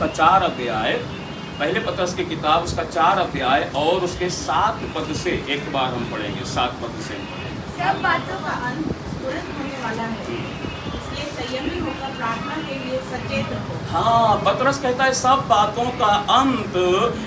का 4 अध्याय, पहले पत्रस की किताब उसका 4 अध्याय और उसके 7 पद से एक बार हम पढ़ेंगे। 7 पद से हम पढ़ेंगे। सब बातों का अंत तुरंत होने वाला है, इसलिए संयमी होकर प्रार्थना के लिए सचेत रहो। हाँ, पत्रस कहता है सब बातों का अंत,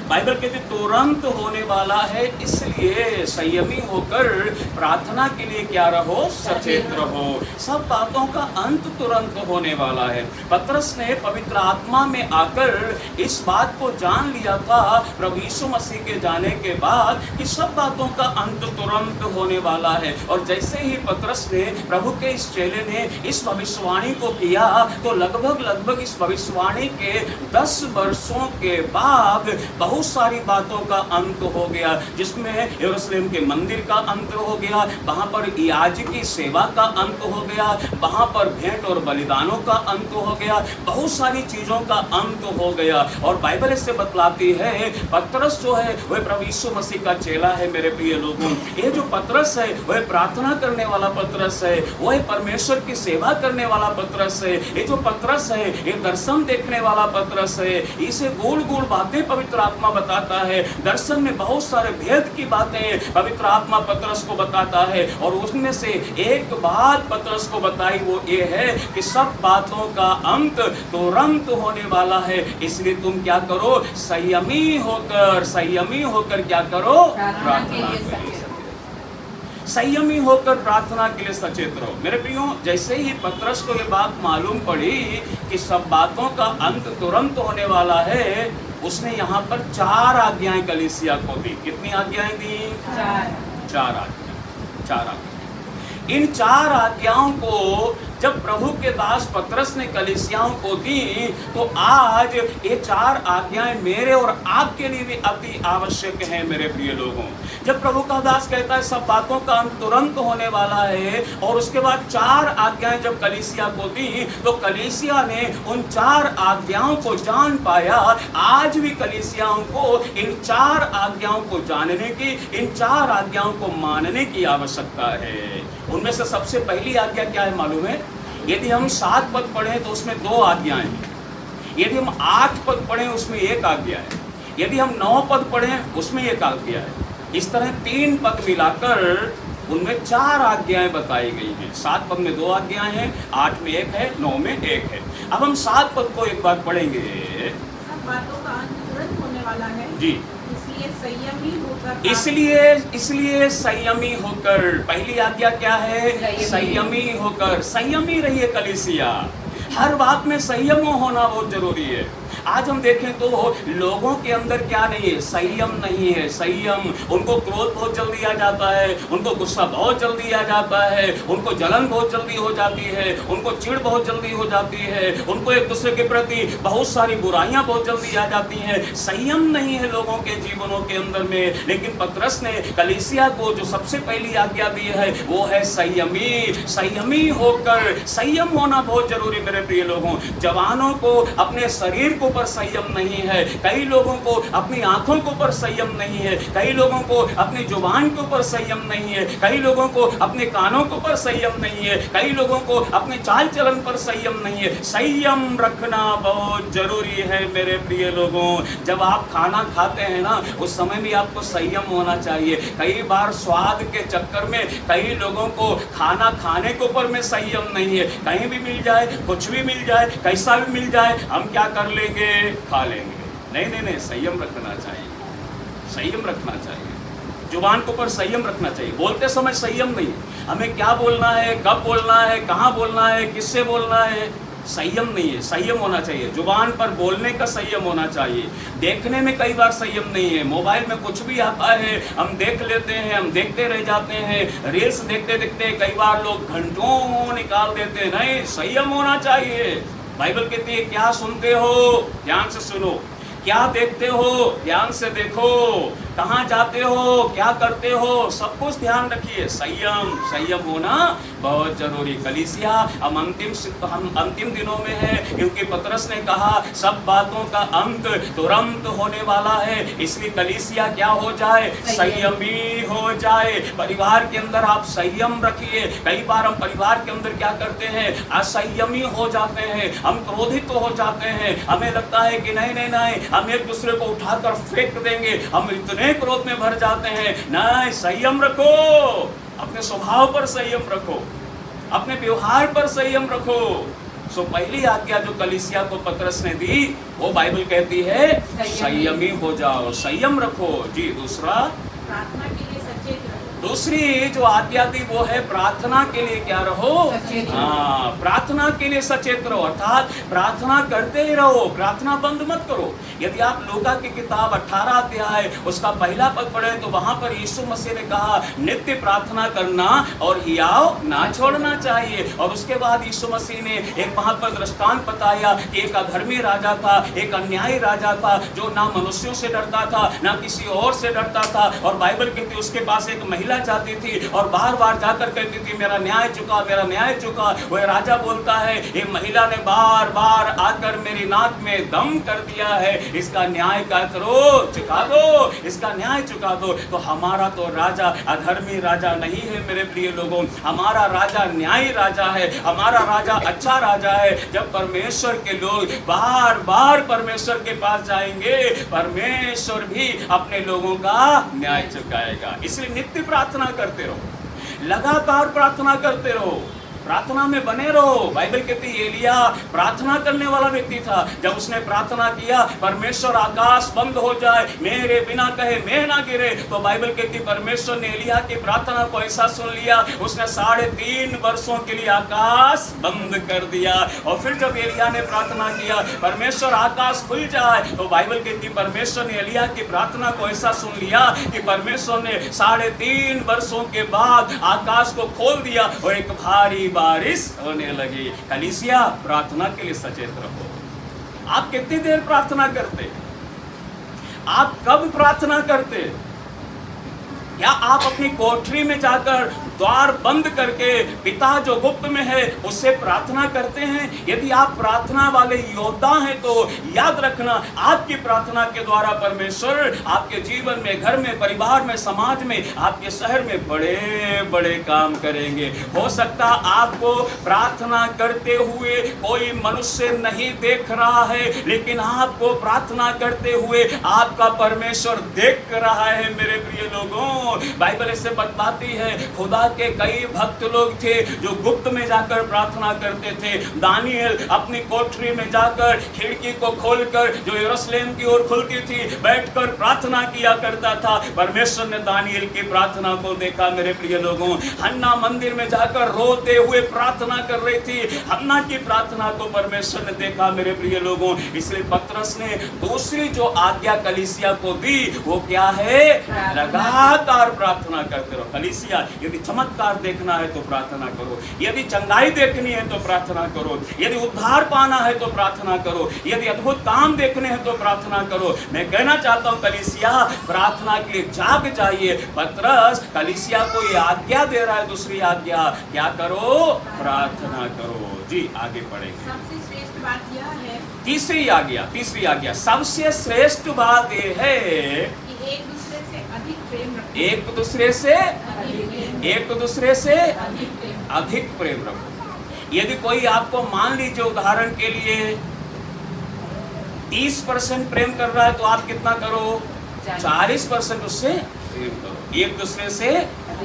बाइबल कहती तुरंत होने वाला है, इसलिए संयमी होकर प्रार्थना के लिए क्या रहो, सचेत रहो। सब बातों का अंत तुरंत होने वाला है। पत्रस ने पवित्र आत्मा में आकर इस बात को जान लिया था प्रभु यीशु मसीह के जाने के बाद कि सब बातों का अंत तुरंत होने वाला है। और जैसे ही पत्रस ने, प्रभु के इस चेले ने इस भविष्यवाणी को किया तो लगभग इस भविष्यवाणी के 10 वर्षों के बाद बहुत सारी बातों का अंत हो गया, जिसमें यरूशलेम के मंदिर का अंत हो गया, वहां पर याजकी सेवा का अंत हो गया, वहां पर भेंट और बलिदानों का अंत हो गया, बहुत सारी चीजों का अंत हो गया। और बाइबल इससे बतलाती है पत्रस जो है वह प्रभु यीशु मसीह का चेला है। मेरे प्रिय लोगों, ये जो पत्रस है वह प्रार्थना करने वाला पत्रस है, वह परमेश्वर की सेवा करने वाला पत्रस है। ये जो पत्रस है ये दर्शन देखने वाला पत्रस है, इसे गोल गोल बातें पवित्र आत्मा बताता है। दर्शन में बहुत सारे भेद की बातें पवित्र आत्मा पत्रस को बताता है, और उसमें से एक बात पत्रस को बताई वो ये है कि सब बातों का अंत तुरंत होने वाला है, इसलिए तुम क्या करो, संयमी होकर क्या करो, प्रार्थना के लिए संयमी होकर प्रार्थना के लिए सचेत रहो। मेरे प्रियो, जैसे ही पत्रस को ये बात मालूम पड़ी कि सब बातों का अंत तुरंत होने वाला है, उसने यहाँ पर 4 आज्ञाएं कलीसिया को दी। कितनी आज्ञाएं दी? 4 आज्ञाएं। इन 4 आज्ञाओं को जब प्रभु के दास पत्रस ने कलीसियाओं को दी, तो आज ये 4 आज्ञाएं मेरे और आपके लिए भी अति आवश्यक हैं। मेरे प्रिय लोगों, जब प्रभु का दास कहता है सब बातों का अंत तुरंत होने वाला है, और उसके बाद 4 आज्ञाएं जब कलीसिया को दी, तो कलीसिया ने उन 4 आज्ञाओं को जान पाया। आज भी कलीसियाओं को इन 4 आज्ञाओं को जानने की, इन 4 आज्ञाओं को मानने की आवश्यकता है। उनमें से सबसे पहली आज्ञा क्या है मालूम है? यदि हम 7 पद पढ़ें तो उसमें 2 आज्ञाएं हैं। यदि हम 8 पद पढ़ें उसमें 1 आज्ञा है। यदि हम 9 पद पढ़ें उसमें 1 आज्ञा है। इस तरह 3 पद मिलाकर उनमें 4 आज्ञाएं बताई गई हैं। 7 पद में 2 आज्ञाएं हैं, 8 में 1 है, 9 में 1 है। अब हम 7 पद को एक बार पढ़ेंगे। सब बातों का अंत तुरंत होने वाला है जी, इसलिए संयमी होकर। पहली आज्ञा क्या है? संयमी होकर। संयमी रहिए कलीसिया, हर बात में संयम होना बहुत जरूरी है। आज हम देखें तो लोगों के अंदर क्या नहीं है? संयम नहीं है। संयम, उनको क्रोध बहुत जल्दी आ जाता है, उनको गुस्सा बहुत जल्दी आ जाता है, उनको जलन बहुत जल्दी हो जाती है, उनको चिढ़ बहुत जल्दी हो जाती है, उनको एक दूसरे के प्रति बहुत सारी बुराइयां बहुत जल्दी आ जाती हैं। संयम नहीं है लोगों के जीवनों के अंदर में। लेकिन पत्रस ने कलीसिया को जो सबसे पहली आज्ञा दी है वो है संयमी होकर। संयम होना बहुत जरूरी मेरे प्रिय लोगों। जवानों को अपने शरीर को पर संयम नहीं है, कई लोगों को अपनी आंखों के ऊपर संयम नहीं है, कई लोगों को अपनी जुबान के ऊपर संयम नहीं है, कई लोगों को अपने कानों के ऊपर संयम नहीं है, कई लोगों को अपने चाल चलन पर संयम नहीं है। संयम रखना बहुत जरूरी है मेरे प्रिय लोगों। जब आप खाना खाते हैं ना, उस समय भी आपको संयम होना चाहिए। कई बार स्वाद के चक्कर में कई लोगों को खाना खाने के ऊपर में संयम नहीं है। कहीं भी मिल जाए, कुछ भी मिल जाए, कैसा भी मिल जाए, हम क्या कर लेंगे? खा लेंगे। नहीं, संयम रखना चाहिए, संयम रखना चाहिए। जुबान के ऊपर संयम रखना चाहिए। बोलते समय संयम नहीं, हमें क्या बोलना है, कब बोलना है, कहाँ बोलना है, किससे बोलना है, संयम नहीं है। संयम होना चाहिए। जुबान पर बोलने का संयम होना चाहिए। देखने में कई बार संयम नहीं है। मोबाइल में कुछ भी आता है हम देख लेते हैं, हम देखते रह जाते हैं। रील्स देखते देखते कई बार लोग घंटों निकाल देते हैं। नहीं, संयम होना चाहिए। बाइबल कहती है क्या सुनते हो, ध्यान से सुनो, क्या देखते हो, ध्यान से देखो। कहाँ जाते हो, क्या करते हो, सब कुछ ध्यान रखिए। संयम होना बहुत जरूरी। कलीसिया हम अंतिम दिनों में है, क्योंकि पतरस ने कहा सब बातों का अंत तुरंत होने वाला है। इसलिए कलीसिया क्या हो जाए, संयमी हो जाए। परिवार के अंदर आप संयम रखिए। कई बार हम परिवार के अंदर क्या करते हैं, असंयमी हो जाते हैं, हम क्रोधित हो जाते हैं। हमें लगता है कि नहीं, हम एक दूसरे को उठाकर फेंक देंगे, हम इतने क्रोध में भर जाते हैं। नहीं, संयम रखो, अपने स्वभाव पर संयम रखो, अपने व्यवहार पर संयम रखो। सो पहली आज्ञा जो कलीसिया को पतरस ने दी, वो बाइबल कहती है संयमी हो जाओ, संयम रखो। जी, दूसरा, प्रार्थना के लिए सचेत रहो। दूसरी जो आज्ञा थी वो है प्रार्थना के लिए क्या रहो, हाँ, प्रार्थना के लिए सचेत रहो, अर्थात प्रार्थना करते ही रहो, प्रार्थना बंद मत करो। यदि आप लूका की किताब 18 अध्याय उसका पहला पद पढ़े तो वहां पर यीशु मसीह ने कहा नित्य प्रार्थना करना और हियाव ना छोड़ना चाहिए। और उसके बाद यीशु मसीह ने एक वहां पर दृष्टांत बताया कि एक अधर्मी राजा था, एक अन्यायी राजा था, जो ना मनुष्यों से डरता था ना किसी और से डरता था। और बाइबल कहती उसके पास एक महिला जाती थी और बार बार जाकर कहती थी मेरा न्याय चुका, मेरा न्याय चुका। वह राजा बोलता है ये महिला ने बार बार आकर मेरी नाक में दम कर दिया है, इसका न्याय क्या करो, चुका दो, इसका न्याय चुका दो। तो हमारा तो राजा अधर्मी राजा नहीं है मेरे प्रिय लोगों, हमारा राजा न्यायी राजा है, हमारा राजा अच्छा राजा है। जब परमेश्वर के लोग बार बार परमेश्वर के पास जाएंगे, परमेश्वर भी अपने लोगों का न्याय चुकाएगा। इसलिए नित्य प्रार्थना करते रहो, लगातार प्रार्थना करते रहो, प्रार्थना में बने रहो। बाइबल कहती है एलिया प्रार्थना करने वाला व्यक्ति था। जब उसने प्रार्थना किया परमेश्वर आकाश बंद हो जाए, मेरे बिना कहे मैं ना गिरे, तो बाइबल कहती परमेश्वर ने एलिया की प्रार्थना को ऐसा सुन लिया, उसने 3.5 वर्षों के लिए आकाश बंद कर दिया। और फिर जब एलिया ने प्रार्थना किया परमेश्वर आकाश खुल जाए, तो बाइबल कहती परमेश्वर ने एलिया की प्रार्थना को ऐसा सुन लिया कि परमेश्वर ने 3.5 वर्षों के बाद आकाश को खोल दिया और एक भारी बारिश होने लगी। कलीसिया प्रार्थना के लिए सचेत रहो। आप कितनी देर प्रार्थना करते, आप कब प्रार्थना करते? क्या आप अपनी कोठरी में जाकर द्वार बंद करके पिता जो गुप्त में है उससे प्रार्थना करते हैं? यदि आप प्रार्थना वाले योद्धा हैं तो याद रखना आपकी प्रार्थना के द्वारा परमेश्वर आपके जीवन में, घर में, परिवार में, समाज में, आपके शहर में बड़े बड़े काम करेंगे। हो सकता आपको प्रार्थना करते हुए कोई मनुष्य नहीं देख रहा है, लेकिन आपको प्रार्थना करते हुए आपका परमेश्वर देख रहा है। मेरे प्रिय लोगों, बाइबल इससे बताती है खुदा के कई भक्त लोग थे जो गुप्त में जाकर प्रार्थना करते थे। दानियल अपनी कोठरी में जाकर खिड़की को खोलकर जो यरूशलेम की ओर खुलती थी बैठकर प्रार्थना किया करता था। परमेश्वर ने दानियल की प्रार्थना को देखा। मेरे प्रिय लोगों, हन्ना मंदिर में जाकर रोते हुए प्रार्थना कर रही थी, हन्ना की प्रार्थना को परमेश्वर ने देखा। मेरे प्रिय लोगों, इसलिए पतरस ने दूसरी जो आज्ञा कलीसिया को दी वो क्या है, लगातार प्रार्थना करते रहो। कलीसिया यदि चमत्कार देखना है तो प्रार्थना करो, यदि चंगाई देखनी है तो प्रार्थना करो, यदि उद्धार पाना है तो प्रार्थना करो, यदि अद्भुत काम देखने हैं तो प्रार्थना करो। मैं कहना चाहता हूं कलीसिया प्रार्थना के लिए जाग जाइए। पतरस कलीसिया को ये आज्ञा दे रहा है, दूसरी आज्ञा क्या करो, प्रार्थना करो। जी आगे पढ़ेंगे। सबसे श्रेष्ठ बात यह है, तीसरी आज्ञा सबसे श्रेष्ठ बात यह है कि एक दूसरे से अधिक प्रेम रखो। एक दूसरे से अधिक प्रेम रखो। यदि कोई आपको मान लीजिए उदाहरण के लिए 30% प्रेम कर रहा है तो आप कितना करो, 40% उससे प्रेम करो। एक दूसरे से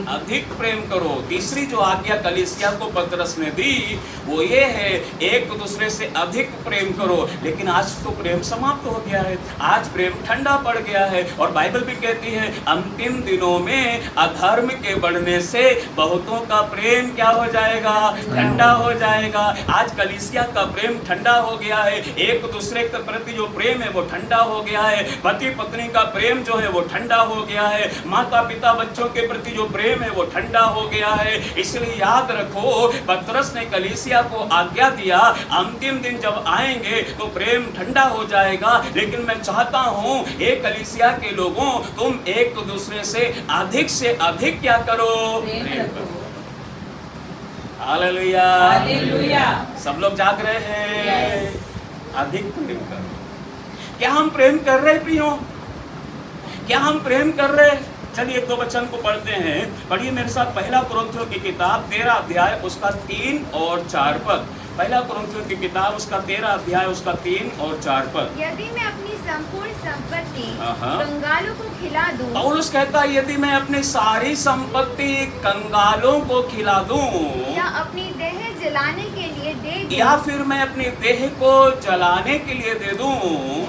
अधिक प्रेम करो। तीसरी जो आज्ञा कलीसिया को पतरस ने दी वो ये है एक दूसरे से अधिक प्रेम करो। लेकिन आज तो प्रेम समाप्त हो गया है, आज प्रेम ठंडा पड़ गया है। और बाइबल भी कहती है अंतिम दिनों में अधर्म के बढ़ने से बहुतों का प्रेम क्या हो जाएगा, ठंडा हो जाएगा। आज कलीसिया का प्रेम ठंडा हो गया है, एक दूसरे के प्रति जो प्रेम है वो ठंडा हो गया है। पति पत्नी का प्रेम जो है वो ठंडा हो गया है। माता पिता बच्चों के प्रति जो प्रेम प्रेम है वो ठंडा हो गया है। इसलिए याद रखो, पतरस ने कलीसिया को आज्ञा दिया, अंतिम दिन जब आएंगे तो प्रेम ठंडा हो जाएगा। लेकिन मैं चाहता हूं एक कलीसिया के लोगों, तुम एक दूसरे से अधिक क्या करो? प्रेम करो। Hallelujah, hallelujah. सब लोग जाग रहे हैं? अधिक प्रेम करो। क्या हम प्रेम कर रहे प्रियो? क्या हम प्रेम कर रहे? चलिए एक दो वचन को पढ़ते हैं। पढ़िए मेरे साथ पहला कुरिन्थियों की किताब 13 अध्याय उसका 3 और 4 पद। पहला कुरिन्थियों की किताब उसका 13 अध्याय उसका 3 और 4 पद। यदि मैं अपनी संपूर्ण संपत्ति हाँ। कंगालों को खिला दूं, पौलुस कहता है यदि मैं अपनी सारी संपत्ति कंगालों को खिला दूं, या अपनी देह जलाने के लिए दे दूं, या फिर मैं अपनी देह को जलाने के लिए दे दूं,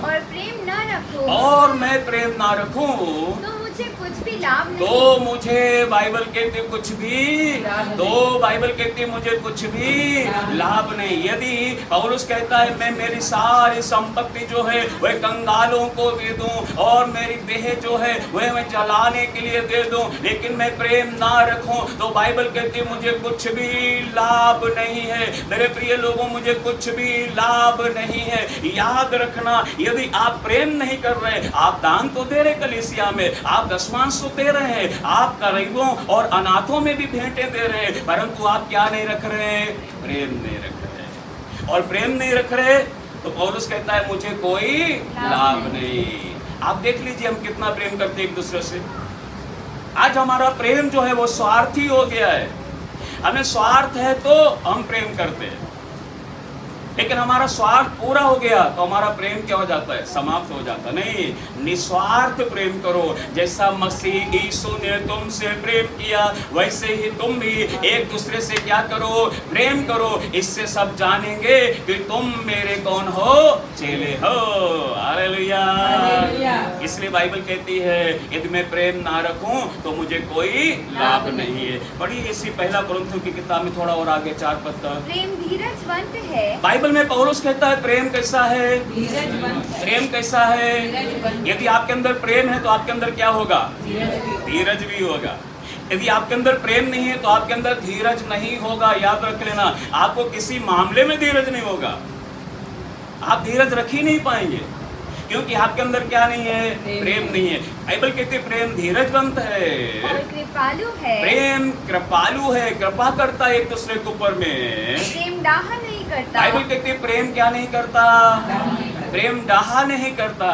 और प्रेम न रखूं, और मैं प्रेम ना रखूं, तो मुझे कुछ भी लाभ नहीं। तो मुझे बाइबल कहती कुछ भी, तो बाइबल कहती मुझे कुछ भी लाभ नहीं। यदि पौलुस कहता है मैं मेरी सारी संपत्ति जो है वह कंगालों को दे दूं, और मेरी देह जो है वह मैं जलाने के लिए दे दूं, लेकिन मैं प्रेम ना रखूं, तो बाइबल कहती मुझे कुछ भी लाभ नहीं है। मेरे प्रिय लोगों, मुझे कुछ भी लाभ नहीं है। याद रखना, यदि आप प्रेम नहीं कर रहे, आप दान तो दे रहे कलीसिया में, आप दशमांश तो दे रहे हैं, आप गरीबों और अनाथों में भी भेंटें दे रहे हैं, परंतु आप क्या नहीं रख रहे? प्रेम नहीं रख रहे। और प्रेम नहीं रख रहे तो पौलुस कहता है मुझे कोई लाभ नहीं। आप देख लीजिए हम कितना प्रेम करते हैं एक दूसरे से। आज हमारा प्रेम जो है वो स्वार्थी हो गया है। हमें स्वार्थ है तो हम प्रेम करते हैं, लेकिन हमारा स्वार्थ पूरा हो गया तो हमारा प्रेम क्या हो जाता है? समाप्त हो जाता। नहीं, निस्वार्थ प्रेम करो। जैसा मसीह यीशु ने तुमसे प्रेम किया, वैसे ही तुम भी एक दूसरे से क्या करो? प्रेम करो। इससे सब जानेंगे कि तुम मेरे कौन हो? चेले हो। हालेलुया। इसलिए बाइबल कहती है यदि मैं प्रेम ना रखूं तो मुझे कोई लाभ नहीं है। पढ़िए इसी पहला कुरिन्थियों की किताब में थोड़ा और आगे 4 पद तक। प्रेम धीरजवंत है। बाइबल में पौलुस कहता है प्रेम कैसा है? प्रेम कैसा है? यदि आपके अंदर प्रेम है तो आपके अंदर क्या होगा? धीरज भी होगा। यदि आपके अंदर प्रेम नहीं है तो आपके अंदर धीरज नहीं होगा। याद रख लेना, आपको किसी मामले में धीरज नहीं होगा, आप धीरज रख ही नहीं पाएंगे, क्योंकि आपके अंदर क्या नहीं है? प्रेम नहीं है। बाइबल कहती है प्रेम धीरजवंत है और कृपालु है। प्रेम कृपालु है, कृपा करता है एक दूसरे के ऊपर में। प्रेम डाहा नहीं करता। बाइबल कहती है प्रेम क्या नहीं करता? प्रेम डाहा नहीं करता।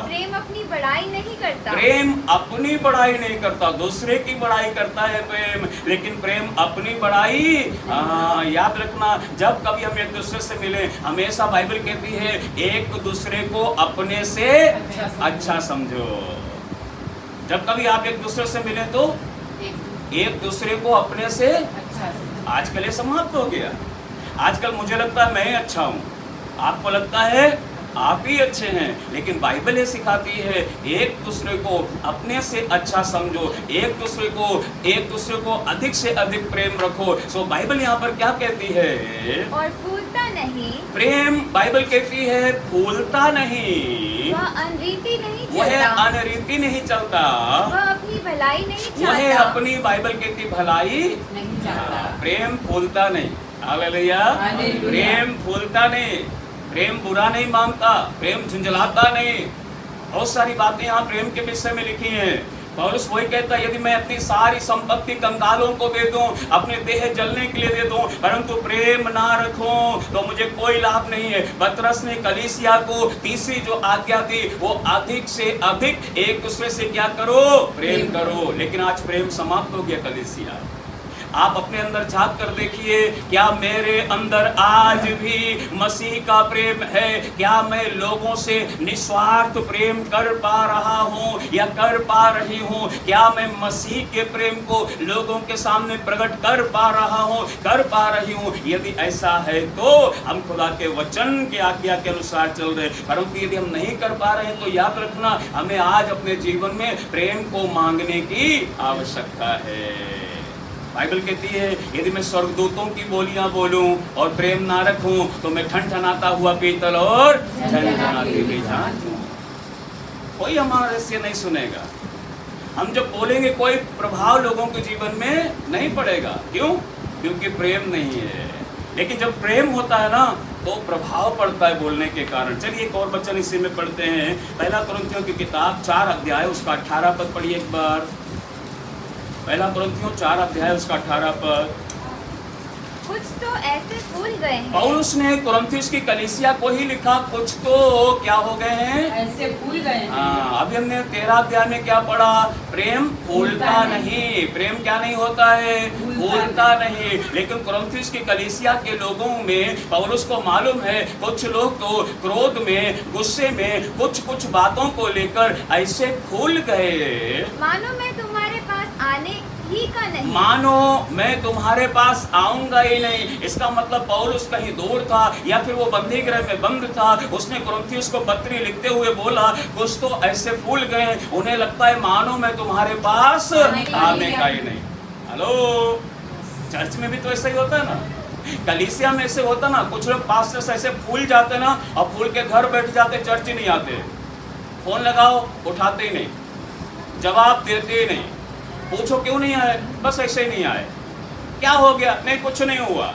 प्रेम अपनी बड़ाई नहीं करता। प्रेम अपनी बड़ाई नहीं करता, दूसरे की बड़ाई करता है प्रेम, लेकिन प्रेम अपनी बड़ाई। याद रखना, जब कभी हम एक दूसरे से मिले, हमेशा बाइबल कहती है एक दूसरे को अपने से अच्छा समझो। जब कभी आप एक दूसरे से मिले तो एक दूसरे को अपने से आजकल ये समाप्त हो गया। आजकल मुझे लगता है मैं अच्छा हूँ, आपको लगता है आप ही अच्छे हैं, लेकिन बाइबल ये सिखाती है एक दूसरे को अपने से अच्छा समझो, एक दूसरे को अधिक से अधिक प्रेम रखो। सो बाइबल यहाँ पर क्या कहती है? और फूलता नहीं। प्रेम बाइबल कहती है फूलता नहीं, वह अनरीति नहीं वह चलता। अनरीति नहीं चलता, वह अपनी भलाई नहीं वह चाहता। अपनी बाइबल कहती भलाई नहीं चाहता। प्रेम फूलता नहीं। हालेलुया। हालेलुया। प्रेम फूलता नहीं, प्रेम बुरा नहीं मांगता, प्रेम झुंझलाता नहीं। बहुत सारी बातें यहाँ प्रेम के विषय में लिखी हैं। पौलुस वही कहता है यदि मैं अपनी सारी संपत्ति कंगालों को दे दूं, अपने देह जलने के लिए दे दूं, परंतु प्रेम ना रखूं तो मुझे कोई लाभ नहीं है। पतरस ने कलीसिया को तीसरी जो आज्ञा दी वो अधिक से अधिक एक दूसरे से क्या करो? प्रेम करो। लेकिन आज प्रेम समाप्त हो गया कलीसिया। आप अपने अंदर झांक कर देखिए, क्या मेरे अंदर आज भी मसीह का प्रेम है? क्या मैं लोगों से निस्वार्थ प्रेम कर पा रहा हूँ या कर पा रही हूँ? क्या मैं मसीह के प्रेम को लोगों के सामने प्रकट कर पा रहा हूँ, कर पा रही हूँ? यदि ऐसा है तो हम खुदा के वचन के आज्ञा के अनुसार चल रहे, परंतु यदि हम नहीं कर पा रहे हैं तो याद रखना हमें आज अपने जीवन में प्रेम को मांगने की आवश्यकता है। बाइबल कहती है यदि मैं स्वर्गदूतों की बोलियां बोलूं और प्रेम ना रखूं तो मैं ठनठनाता हुआ पीतल और झनझनाती हुई झांझ हूं। कोई हमारे से नहीं सुनेगा, हम जब बोलेंगे कोई प्रभाव लोगों के जीवन में नहीं पड़ेगा। क्यों? क्योंकि प्रेम नहीं है। लेकिन जब प्रेम होता है ना तो प्रभाव पड़ता है बोलने के कारण। चलिए एक और वचन इसी में पढ़ते हैं, पहला कुरिन्थियों की किताब 4 अध्याय उसका 18 पद पढ़िए एक बार। पहला कुरिन्थियों 4 अध्याय उसका 18 पद। कुछ तो ऐसे फूल गए हैं। पौलुस ने कुरिन्थियों की कलीसिया को ही लिखा, कुछ तो क्या हो गए हैं? ऐसे फूल गए हैं। हाँ, अभी हमने 13 अध्याय में क्या पढ़ा? प्रेम फूलता नहीं। प्रेम क्या नहीं होता है? फूलता नहीं। लेकिन कुरिन्थियों की कलीसिया के लोगों में पौलुस को मालूम है कुछ लोग तो क्रोध में, गुस्से में, कुछ बातों को लेकर ऐसे फूल गए, मानो मैं तुम्हारे पास आने ही का नहीं। मानो मैं तुम्हारे पास आऊंगा ही नहीं। इसका मतलब पौलुस कहीं दूर था या फिर वो बंदी गृह में बंद था। उसने कुरिन्थियों को पत्री लिखते हुए बोला कुछ तो ऐसे फूल गए, उन्हें लगता है मानो मैं तुम्हारे पास आने का ही नहीं। हेलो, चर्च में भी तो ऐसा ही होता है ना, कलीसिया में ऐसे होता ना। कुछ लोग पास्टर्स ऐसे फूल जाते ना और फूल के घर बैठ जाते, चर्च ही नहीं आते। फोन लगाओ उठाते ही नहीं, जवाब देते ही नहीं, पूछो क्यों नहीं आए, बस ऐसे ही नहीं आए। क्या हो गया? नहीं कुछ नहीं हुआ।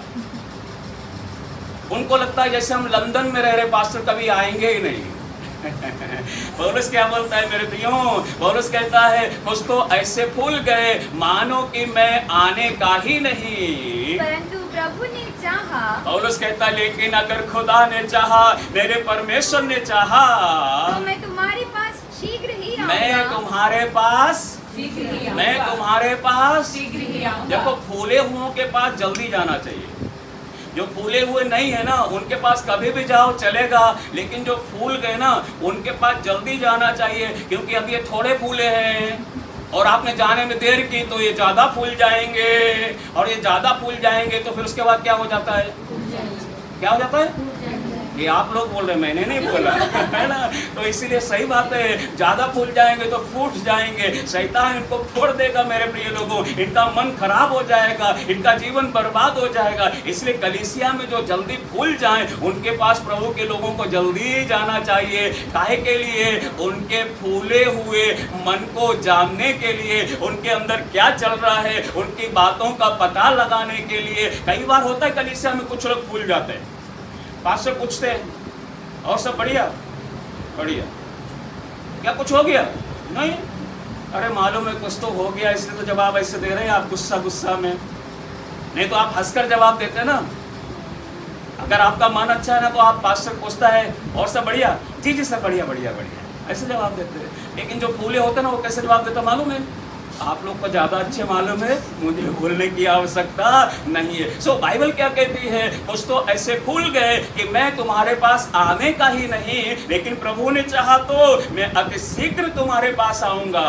उनको लगता है जैसे हम लंदन में रह रहे, पास्टर कभी आएंगे ही नहीं। पौलुस क्या बोलता है मेरे प्रियो? पौलुस कहता है कुछ तो ऐसे फूल गए मानो कि मैं आने का ही नहीं, परंतु प्रभु ने चाहा। पौलुस कहता है लेकिन अगर खुदा ने चाहा, मेरे परमेश्वर ने चाहा, तो मैं तुम्हारे पास शीघ्र ही आऊंगा। मैं तुम्हारे पास शीघ्र ही आऊंगा। देखो, फूले हुओं के पास जल्दी जाना चाहिए। जो फूले हुए नहीं है ना उनके पास कभी भी जाओ चलेगा, लेकिन जो फूल गए ना उनके पास जल्दी जाना चाहिए, क्योंकि अब ये थोड़े फूले हैं और आपने जाने में देर की तो ये ज़्यादा फूल जाएंगे, और ये ज़्यादा फूल जाएंगे तो फिर उसके बाद क्या हो जाता है? क्या हो जाता है? ये आप लोग बोल रहे, मैंने नहीं बोला है ना। तो इसीलिए सही बात है, ज़्यादा फूल जाएंगे तो फूट जाएंगे, शैतान इनको फोड़ देगा मेरे प्रिय लोगों, इनका मन खराब हो जाएगा, इनका जीवन बर्बाद हो जाएगा। इसलिए कलीसिया में जो जल्दी फूल जाएं उनके पास प्रभु के लोगों को जल्दी जाना चाहिए। काहे के लिए? उनके फूले हुए मन को जानने के लिए, उनके अंदर क्या चल रहा है उनकी बातों का पता लगाने के लिए। कई बार होता है कलीसिया में कुछ लोग फूल जाते हैं, पास से पूछते हैं और सब बढ़िया बढ़िया, क्या कुछ हो गया? नहीं, अरे मालूम है कुछ तो हो गया, इसलिए तो जवाब ऐसे दे रहे हैं आप गुस्सा में। नहीं तो आप हंसकर जवाब देते हैं ना। अगर आपका मन अच्छा है ना तो आप पास से पूछता है और सब बढ़िया, जी सब बढ़िया बढ़िया बढ़िया, ऐसे जवाब देते हैं। लेकिन जो फूले होते हैं ना वो कैसे जवाब देता मालूम है? आप लोग को ज़्यादा अच्छे मालूम है, मुझे बोलने की आवश्यकता नहीं है। सो बाइबल क्या कहती है? कुछ तो ऐसे फूल गए कि मैं तुम्हारे पास आने का ही नहीं, लेकिन प्रभु ने चाहा तो मैं अति शीघ्र तुम्हारे पास आऊंगा।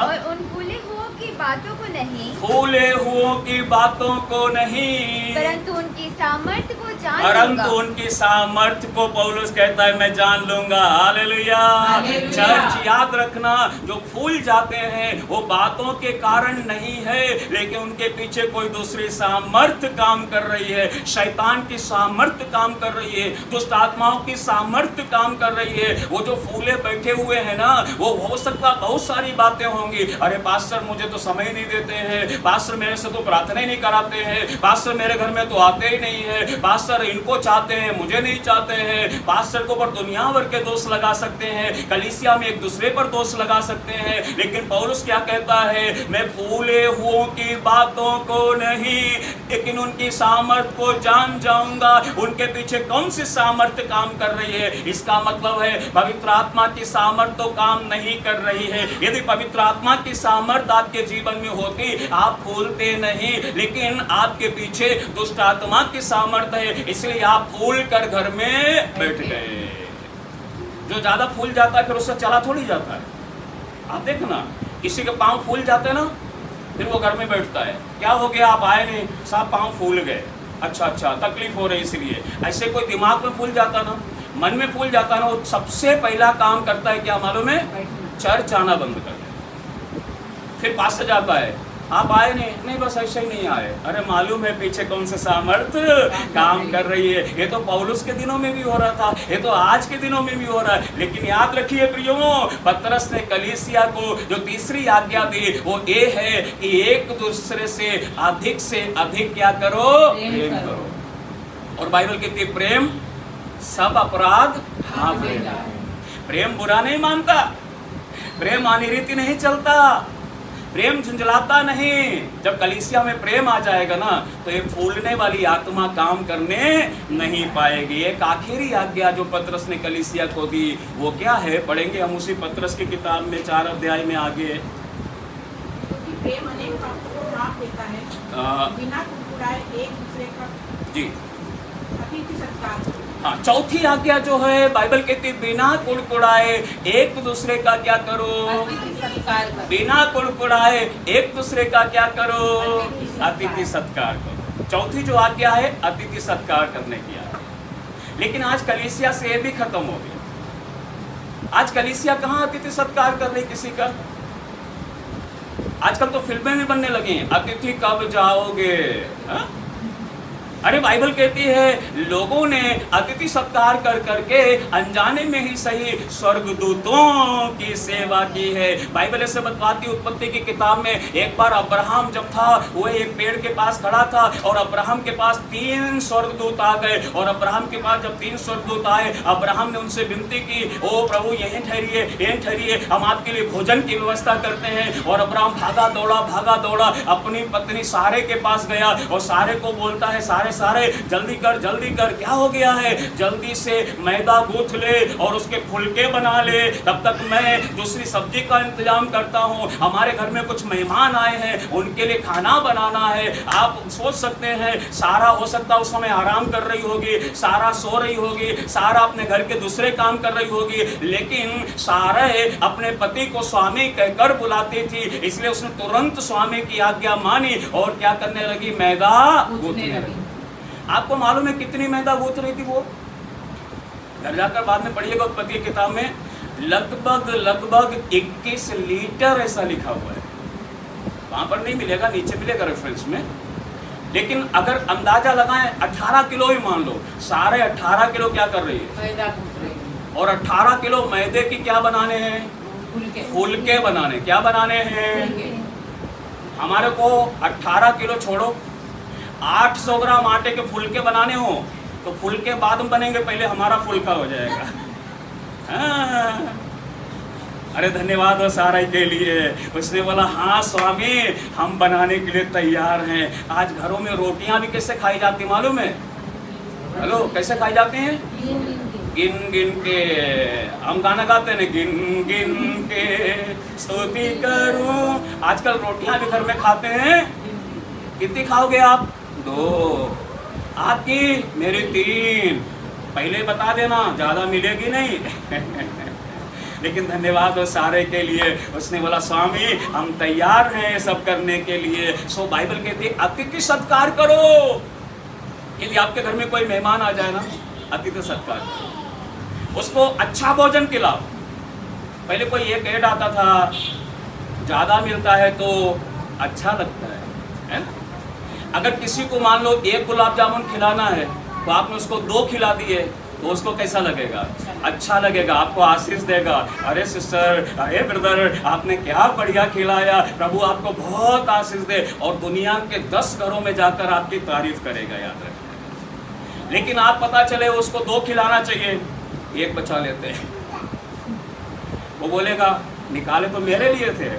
और उन फूले हुओं की बातों को नहीं, फूले हुओं की बातों को नहीं, परंतु उनकी सामर्थ्य को जान परंतु लूंगा। उनकी सामर्थ्य को पौलुस कहता है मैं जान लूंगा। हालेलुया। चर्च याद रखना, जो फूल जाते हैं वो बातों के कारण नहीं है, लेकिन उनके पीछे कोई दूसरी सामर्थ्य काम कर रही है। शैतान की सामर्थ्य काम कर रही है, दुष्ट आत्माओं की सामर्थ्य काम कर रही है। वो जो फूले बैठे हुए हैं ना, वो हो सकता बहुत सारी बातें होंगी। अरे पास्टर मुझे तो समय नहीं देते हैं, पास्टर मेरे से तो प्रार्थना ही नहीं कराते हैं, पास्टर मेरे घर में तो आते ही नहीं है, पास्टर इनको चाहते हैं मुझे नहीं चाहते हैं। पास्टर को पर दुनिया भर के दोष लगा सकते हैं, कलीसिया में एक दूसरे पर दोष लगा सकते हैं। लेकिन पौलुस क्या कहता है? मैं फूले हुओं की बातों को नहीं, लेकिन उनकी सामर्थ्य को जान जाऊंगा। उनके पीछे कौन सी सामर्थ्य काम कर रही है? इसका मतलब है पवित्र आत्मा की सामर्थ्य तो काम नहीं कर रही है। यदि पवित्र आत्मा की सामर्थ्य आपके जीवन में होती आप फूलते नहीं, लेकिन आपके पीछे दुष्ट आत्मा की सामर्थ्य है, इसलिए आप फूल कर घर में बैठ गए। जो ज्यादा फूल जाता है फिर उससे चला थोड़ी जाता है। आप देखना, किसी के पांव फूल जाते हैं ना फिर वो घर में बैठता है, क्या हो गया आप आए नहीं, सब पांव फूल गए, अच्छा तकलीफ हो रही इसलिए। ऐसे कोई दिमाग में फूल जाता ना, मन में फूल जाता ना, वो सबसे पहला काम करता है क्या मालूम है? चर्च आना बंद कर दे। फिर पास से जाता है, आप आए नहीं बस ऐसे ही नहीं आए, अरे मालूम है पीछे कौन सा सामर्थ काम कर रही है। ये तो पौलुस के दिनों में भी हो रहा था, ये तो आज के दिनों में भी हो रहा है। लेकिन याद रखिए प्रियो, पतरस ने कलीसिया को जो तीसरी आज्ञा दी वो ये है कि एक दूसरे से अधिक क्या करो, प्रेम करो। और बाइबल कहती है प्रेम सब अपराध ढांप लेता है। प्रेम बुरा नहीं मानता, प्रेम अनिरीति नहीं चलता, प्रेम झुंझलाता नहीं। जब कलीसिया में प्रेम आ जाएगा ना तो ये फूलने वाली आत्मा काम करने नहीं पाएगी। एक आखिरी आज्ञा जो पतरस ने कलीसिया को दी वो क्या है, पढ़ेंगे हम उसी पतरस की किताब में 4 अध्याय में आगे। क्योंकि प्रेम अनेक पापों को ढांप लेता है, बिना कुड़कुड़ाए एक दूसरे का जी अतिथि सत्कार करो। हाँ, चौथी आज्ञा जो है बाइबल कहती है बिना कुड़कुड़ाए एक दूसरे का क्या करो, बिना कुड़कुड़ाए एक दूसरे का क्या करो, अतिथि सत्कार करो। चौथी जो आज्ञा है अतिथि सत्कार करने की आज्ञा। लेकिन आज कलीसिया से ये भी खत्म हो गया। आज कलीसिया कहाँ अतिथि सत्कार कर रही किसी का? आजकल तो फिल्में भी बनने लगी हैं, अतिथि कब जाओगे। हा? अरे बाइबल कहती है लोगों ने अतिथि सत्कार कर करके अनजाने में ही सही स्वर्गदूतों की सेवा की है। बाइबल ऐसे बताती उत्पत्ति की किताब में, एक बार अब्राहम जब था वो एक पेड़ के पास खड़ा था और अब्राहम के पास 3 स्वर्गदूत आ गए। और अब्राहम के पास जब 3 स्वर्गदूत आए, अब्राहम ने उनसे विनती की, ओ प्रभु यहीं ठहरिए, हम आपके लिए भोजन की व्यवस्था करते हैं। और अब्राहम भागा दौड़ा अपनी पत्नी सारे के पास गया और सारे को बोलता है, सारे जल्दी कर, क्या हो गया है, जल्दी से मैदा गूंथ ले और उसके फुलके बना ले, तब तक मैं दूसरी सब्जी का इंतजाम करता हूँ। हमारे घर में कुछ मेहमान आए हैं, उनके लिए खाना बनाना है। आप सोच सकते हैं सारा हो सकता है उस समय आराम कर रही होगी, सारा सो रही होगी, सारा अपने घर के दूसरे काम कर रही होगी, लेकिन सारा अपने पति को स्वामी कहकर बुलाती थी, इसलिए उसने तुरंत स्वामी की आज्ञा मानी और क्या करने लगी, मैदा गूंथने लगी। आपको मालूम है कितनी मैदा गूंथ रही थी वो? घर जाकर बाद में पढ़िएगा उत्पत्ति की किताब में, लगभग 21 लीटर ऐसा लिखा हुआ है। वहां पर नहीं मिलेगा, नीचे मिलेगा रेफरेंस में। लेकिन अगर अंदाजा लगाएं 18 किलो ही मान लो, सारे 18 किलो क्या कर रही है, मैदा गूंथ रही है। और 18 किलो मैदे की क्या बनाने हैं, फुलके बनाने। क्या बनाने हैं? हमारे को 18 किलो छोड़ो, 800 ग्राम आटे के फुलके बनाने हो तो फुलके बाद में बनेंगे, पहले हमारा फुलका हो जाएगा। अरे धन्यवाद हो सारा के लिए। उसने बोला हाँ स्वामी हम बनाने के लिए तैयार हैं। आज घरों में रोटियां भी कैसे खाई जाती मालूम है? हेलो, कैसे खाई जाती हैं? गिन गिन के। हम गाना गाते हैं, गिन गिन के स्तुति करूं। आजकल रोटियां भी घर में खाते हैं। कितनी खाओगे आप? 2, आपकी मेरी 3। पहले बता देना, ज़्यादा मिलेगी नहीं। लेकिन धन्यवाद हो सारे के लिए। उसने बोला स्वामी हम तैयार हैं ये सब करने के लिए। सो बाइबल कहती है अतिथि सत्कार करो। यदि आपके घर में कोई मेहमान आ जाए ना, अतिथि सत्कार करो, उसको अच्छा भोजन खिलाओ। पहले कोई एक ऐड आता था, ज़्यादा मिलता है तो अच्छा लगता है ना? अगर किसी को मान लो 1 गुलाब जामुन खिलाना है तो आपने उसको 2 खिला दिए तो उसको कैसा लगेगा? अच्छा लगेगा, आपको आशीष देगा। अरे सिस्टर, अरे ब्रदर, आपने क्या बढ़िया खिलाया, प्रभु आपको बहुत आशीष दे। और दुनिया के 10 घरों में जाकर आपकी तारीफ करेगा, याद रखना। लेकिन आप पता चले उसको 2 खिलाना चाहिए, 1 बचा लेते हैं। वो बोलेगा निकाले तो मेरे लिए थे,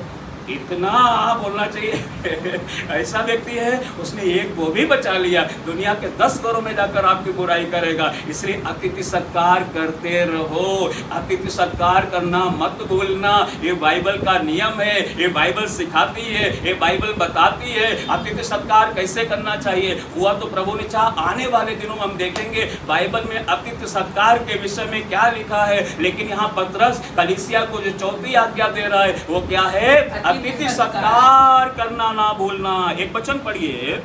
इतना बोलना चाहिए। ऐसा व्यक्ति है उसने 1 वो भी बचा लिया, दुनिया के 10 घरों में जाकर आपकी बुराई करेगा। इसलिए अतिथि सत्कार करते रहो, अतिथि सत्कार करना मत भूलना। ये बाइबल का नियम है, ये बाइबल सिखाती है, ये बाइबल बताती है अतिथि सत्कार कैसे करना चाहिए। हुआ तो प्रभु ने चाहा आने वाले दिनों में हम देखेंगे बाइबल में अतिथि सत्कार के विषय में क्या लिखा है। लेकिन यहाँ पतरस कलीसिया को जो 4थी आज्ञा दे रहा है वो क्या है? अतिथि सत्कार करना ना भूलना। एक वचन पढ़िए,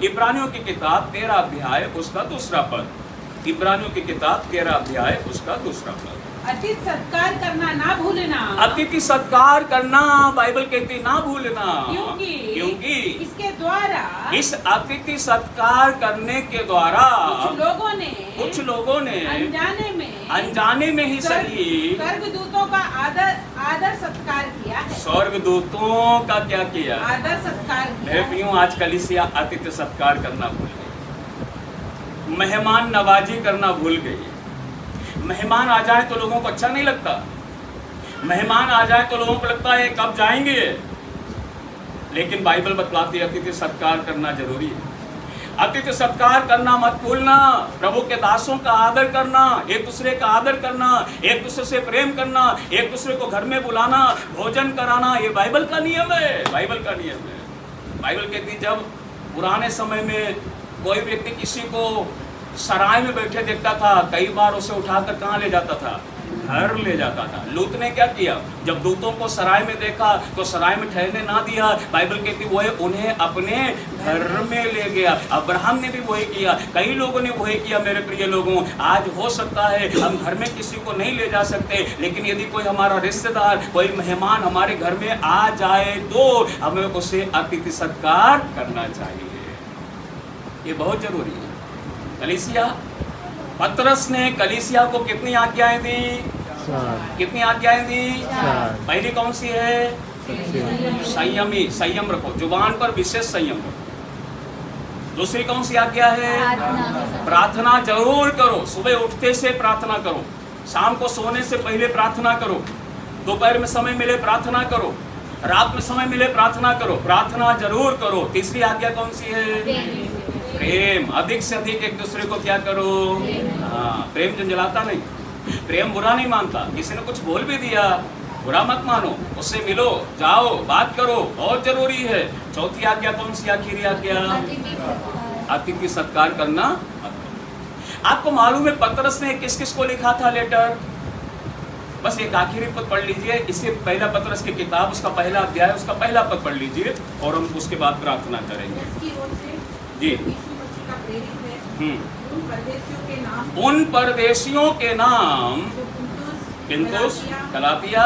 इब्रानियों की किताब 13 अध्याय उसका 2 पद। इब्रानियों की किताब 13 अध्याय उसका 2 पद। अतिथि सत्कार करना ना भूलना, अतिथि सत्कार करना बाइबल कहती ना भूलना, क्योंकि इसके द्वारा इस अतिथि सत्कार करने के द्वारा कुछ लोगों ने अनजाने में ही सही स्वर्गदूतों का आदर सत्कार किया है। स्वर्गदूतों का क्या किया? आदर सत्कार किया। मेरे प्रियो, आज कलीसिया अतिथि सत्कार करना भूल गई, मेहमान नवाजी करना भूल गई। मेहमान आ जाए तो लोगों को अच्छा नहीं लगता, मेहमान आ जाए तो लोगों को लगता है कब जाएंगे, लेकिन बाइबल बतलाती है अतिथि सत्कार करना जरूरी है। अतिथि सत्कार करना मत भूलना, प्रभु के दासों का आदर करना, एक दूसरे का आदर करना, एक दूसरे से प्रेम करना, एक दूसरे को घर में बुलाना, भोजन कराना, ये बाइबल का नियम है, बाइबल का नियम है। बाइबल कहती जब पुराने समय में कोई व्यक्ति किसी को सराय में बैठे देखता था, कई बार उसे उठाकर कहाँ ले जाता था? घर ले जाता था। लूत ने क्या किया? जब दूतों को सराय में देखा तो सराय में ठहरने ना दिया, बाइबल कहती वो उन्हें अपने घर में ले गया। अब्राहम ने भी वही किया, कई लोगों ने वही किया। मेरे प्रिय लोगों, आज हो सकता है हम घर में किसी को नहीं ले जा सकते, लेकिन यदि कोई हमारा रिश्तेदार, कोई मेहमान हमारे घर में आ जाए तो हमें उसे अतिथि सत्कार करना चाहिए। ये बहुत जरूरी है। कलीसिया, पतरस ने कलीसिया को कितनी आज्ञाएं दी? कितनी आज्ञाएं दी? पहली कौन सी है? संयमी, संयम रखो, जुबान पर विशेष संयम रखो। दूसरी कौन सी आज्ञा है? प्रार्थना जरूर करो, सुबह उठते से प्रार्थना करो, शाम को सोने से पहले प्रार्थना करो, दोपहर में समय मिले प्रार्थना करो, रात में समय मिले प्रार्थना करो, प्रार्थना जरूर करो। तीसरी आज्ञा कौन सी है? प्रेम, अधिक से अधिक एक दूसरे को क्या करो? हाँ, प्रेम झंझलाता नहीं, प्रेम बुरा नहीं मानता। किसी ने कुछ बोल भी दिया, बुरा मत मानो, उससे मिलो, जाओ, बात करो, बहुत जरूरी है। चौथी आज्ञा कौन सी? आखिरी आज्ञा, अतिथि सत्कार करना। आपको मालूम है पतरस ने किस किस को लिखा था लेटर? बस एक आखिरी पद पढ़ लीजिए, इससे पहला पतरस की किताब, उसका पहला अध्याय, उसका पहला पद पढ़ लीजिए और हम उसके बाद प्रार्थना करेंगे। जी, उन परदेशियों के नाम पिंतुस, गलातिया,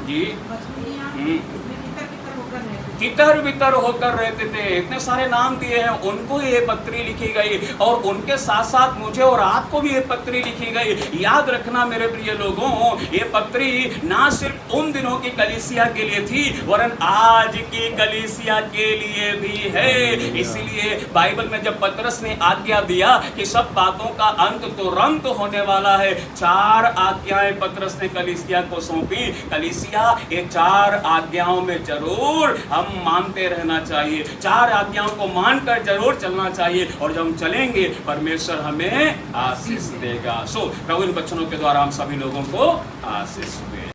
जी, तितर बितर होकर रहते थे, इतने सारे नाम दिए हैं, उनको ये पत्री लिखी गई और उनके साथ साथ मुझे और आपको भी ये पत्री लिखी गई। याद रखना मेरे प्रिय लोगों, ये पत्री ना सिर्फ उन दिनों की कलीसिया के लिए थी वरन आज की कलीसिया के लिए भी है। इसलिए बाइबल में जब पतरस ने आज्ञा दिया कि सब बातों का अंत तुरंत होने वाला है, 4 आज्ञाएं पतरस ने कलीसिया को सौंपी। कलीसिया, ये 4 आज्ञाओं में जरूर हम मानते रहना चाहिए, 4 आज्ञाओं को मानकर जरूर चलना चाहिए और जब हम चलेंगे परमेश्वर हमें आशीष देगा। सो प्रभु इन वचनों के द्वारा हम सभी लोगों को आशीष दे।